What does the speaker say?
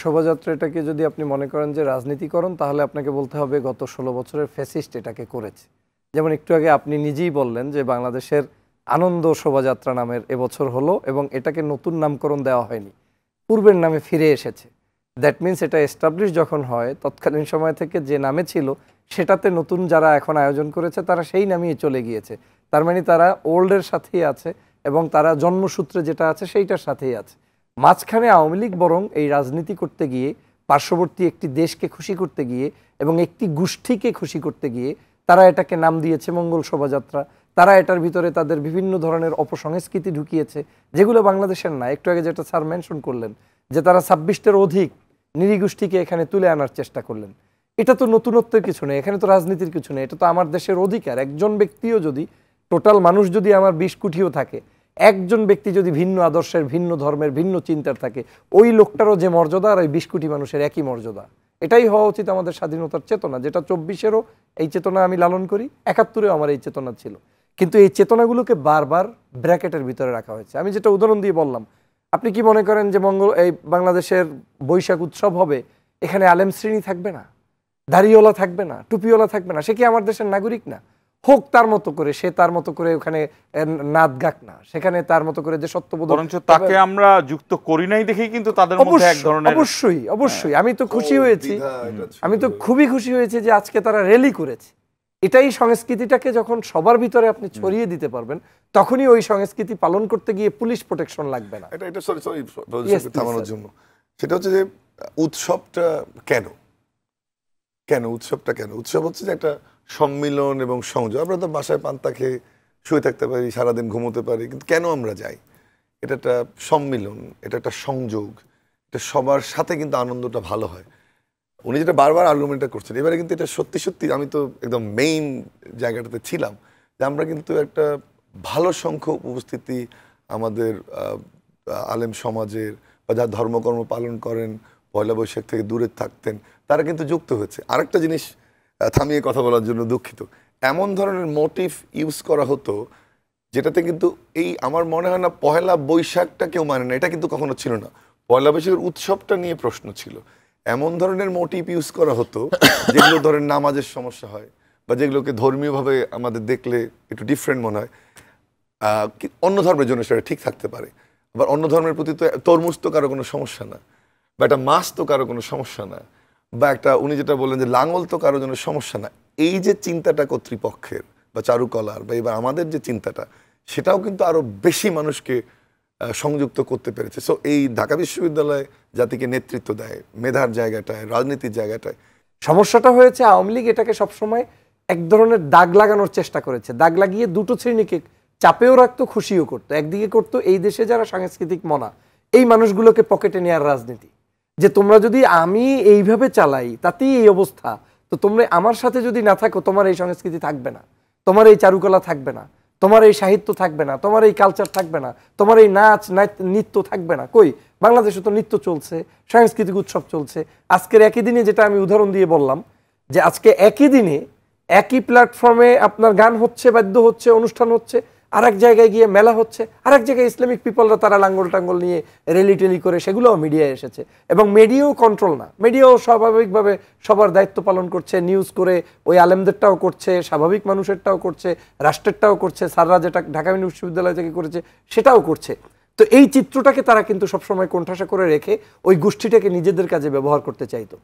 শোভাযাত্রাটাকে যদি আপনি মনে করেন যে রাজনীতিকরণ, তাহলে আপনাকে বলতে হবে গত 16 বছরের ফ্যাসিস্ট এটাকে করেছে। যেমন একটু আগে আপনি নিজেই বললেন যে বাংলাদেশের আনন্দ শোভাযাত্রা নামের এবছর হলো এবং এটাকে নতুন নামকরণ দেওয়া হয়নি, পূর্বের নামে ফিরে এসেছে। দ্যাট মিনস এটা এস্টাবলিশ যখন হয়, তৎকালীন সময় থেকে যে নামে ছিল সেটাতে নতুন যারা এখন আয়োজন করেছে তারা সেই নামেই চলে গিয়েছে। তার মানে তারা ওল্ডের সাথেই আছে এবং তারা জন্মসূত্রে যেটা আছে সেইটার সাথেই আছে। মাঝখানে আওয়ামী লীগ বরং এই রাজনীতি করতে গিয়ে, পার্শ্ববর্তী একটি দেশকে খুশি করতে গিয়ে এবং একটি গোষ্ঠীকে খুশি করতে গিয়ে তারা এটাকে নাম দিয়েছে মঙ্গল শোভাযাত্রা। তারা এটার ভিতরে তাদের বিভিন্ন ধরনের অপসংস্কৃতি ঢুকিয়েছে যেগুলো বাংলাদেশের না। একটু আগে যেটা স্যার মেনশন করলেন যে তারা 26টার অধিক নৃগোষ্ঠীকে এখানে তুলে আনার চেষ্টা করলেন। এটা তো নতুনত্বের কিছু নেই, এখানে তো রাজনীতির কিছু নেই, এটা তো আমার দেশের অধিকার। একজন ব্যক্তিও যদি, টোটাল মানুষ যদি আমার 20 কোটিও থাকে, একজন ব্যক্তি যদি ভিন্ন আদর্শের, ভিন্ন ধর্মের, ভিন্ন চিন্তার থাকে, ওই লোকটারও যে মর্যাদা আর ওই 20 কোটি মানুষের একই মর্যাদা। এটাই হওয়া উচিত আমাদের স্বাধীনতার চেতনা, যেটা 24-এরও এই চেতনা আমি লালন করি, 71-এও আমার এই চেতনা ছিল। কিন্তু এই চেতনাগুলোকে বারবার ব্র্যাকেটের ভিতরে রাখা হয়েছে। আমি যেটা উদাহরণ দিয়ে বললাম, আপনি কি মনে করেন যে এই বাংলাদেশের বৈশাখ উৎসব হবে, এখানে আলেম শ্রেণী থাকবে না, দাড়িওয়ালা থাকবে না, টুপিওয়ালা থাকবে না? সে কি আমার দেশের নাগরিক না? হোক তার মতো করে, সে তার মতো করে ওখানে নাদ গাক না, সেখানে তার মতো করে যে সত্যবোধ, তাকে আমরা যুক্ত করি নাই দেখেই কিন্তু তাদের মধ্যে এক ধরনের অবশ্যই আমি তো খুশি হয়েছি, আমি তো খুবই খুশি হয়েছি যে আজকে তারা র্যালি করেছে। এটাই সংস্কৃতিটাকে যখন সবার ভিতরে আপনি ছড়িয়ে দিতে পারবেন, তখনই ওই সংস্কৃতি পালন করতে গিয়ে পুলিশ প্রোটেকশন লাগবে না। এটা সরি থামানোর জন্য, সেটা হচ্ছে যে উৎসবটা কেন উৎসবটা কেন? উৎসব হচ্ছে যে একটা সম্মিলন এবং সংযোগ। আমরা তো বাসায় পান্তা খেয়ে শুয়ে থাকতে পারি, সারাদিন ঘুমোতে পারি, কিন্তু কেন আমরা যাই? এটা একটা সম্মিলন, এটা একটা সংযোগ, এটা সবার সাথে কিন্তু আনন্দটা ভালো হয়। উনি যেটা বারবার আর্গুমেন্টটা করছেন, এবারে কিন্তু এটা সত্যি সত্যি, আমি তো একদম মেইন জায়গাটাতে ছিলাম, যে আমরা কিন্তু একটা ভালো সংখ্যক উপস্থিতি আমাদের আলেম সমাজের বা যারা ধর্মকর্ম পালন করেন, পয়লা বৈশাখ থেকে দূরে থাকতেন, তারা কিন্তু যুক্ত হয়েছে। আরেকটা জিনিস থামিয়ে কথা বলার জন্য দুঃখিত, এমন ধরনের মোটিভ ইউজ করা হতো যেটাতে কিন্তু এই আমার মনে হয় না পয়লা বৈশাখটা কেউ মানে না, এটা কিন্তু কখনো ছিল না। পয়লা বৈশাখের উৎসবটা নিয়ে প্রশ্ন ছিল। এমন ধরনের মোটিভ ইউজ করা হতো যেগুলো ধরেন নামাজের সমস্যা হয় বা যেগুলোকে ধর্মীয়ভাবে আমাদের দেখলে একটু ডিফারেন্ট মনে হয়, অন্য ধর্মের জন্য সেটা ঠিক থাকতে পারে। আবার অন্য ধর্মের প্রতি তো তরমুজ তো কারো কোনো সমস্যা না, বা একটা মাছ তো কারো কোনো সমস্যা না, বা একটা উনি যেটা বললেন যে লাঙল তো কারোর জন্য সমস্যা না। এই যে চিন্তাটা কর্তৃপক্ষের বা চারুকলার বা এবার আমাদের যে চিন্তাটা, সেটাও কিন্তু আরো বেশি মানুষকে সংযুক্ত করতে পেরেছে। সো এই ঢাকা বিশ্ববিদ্যালয় জাতিকে নেতৃত্ব দেয় মেধার জায়গাটায়, রাজনীতির জায়গাটায়। সমস্যাটা হয়েছে আওয়ামী লীগ এটাকে সবসময় এক ধরনের দাগ লাগানোর চেষ্টা করেছে। দাগ লাগিয়ে দুটো শ্রেণীকে চাপেও রাখতো, খুশিও করতো। একদিকে করতো এই দেশে যারা সাংস্কৃতিক মনা, এই মানুষগুলোকে পকেটে নেওয়ার রাজনীতি, যে তোমরা যদি আমি এইভাবে চালাই তাতেই এই অবস্থা, তো তোমরা আমার সাথে যদি না থাকো, তোমার এই সংস্কৃতি থাকবে না, তোমার এই চারুকলা থাকবে না, তোমার এই সাহিত্য থাকবে না, তোমার এই কালচার থাকবে না, তোমার এই নাচ নৃত্য থাকবে না। কই, বাংলাদেশে তো নৃত্য চলছে, সাংস্কৃতিক উৎসব চলছে। আজকের একই দিনে, যেটা আমি উদাহরণ দিয়ে বললাম, যে আজকে একই দিনে একই প্ল্যাটফর্মে আপনার গান হচ্ছে, বাদ্য হচ্ছে, অনুষ্ঠান হচ্ছে, আরেক জায়গায় গিয়ে মেলা হচ্ছে, আরেক জায়গায় ইসলামিক পিপলরা তারা লাঙ্গল টাঙ্গল নিয়ে রেলি টেলি করে, সেগুলোও মিডিয়ায় এসেছে। এবং মিডিয়াও কন্ট্রোল না, মিডিয়াও স্বাভাবিকভাবে সবার দায়িত্ব পালন করছে, নিউজ করে ওই আলেমদেরটাও করছে, স্বাভাবিক মানুষেরটাও করছে, রাষ্ট্রেরটাও করছে, স্যাররা যেটা ঢাকা বিশ্ববিদ্যালয় থেকে করেছে সেটাও করছে। তো এই চিত্রটাকে তারা কিন্তু সবসময় কোণঠাসা করে রেখে ওই গোষ্ঠীটাকে নিজেদের কাজে ব্যবহার করতে চাইতো।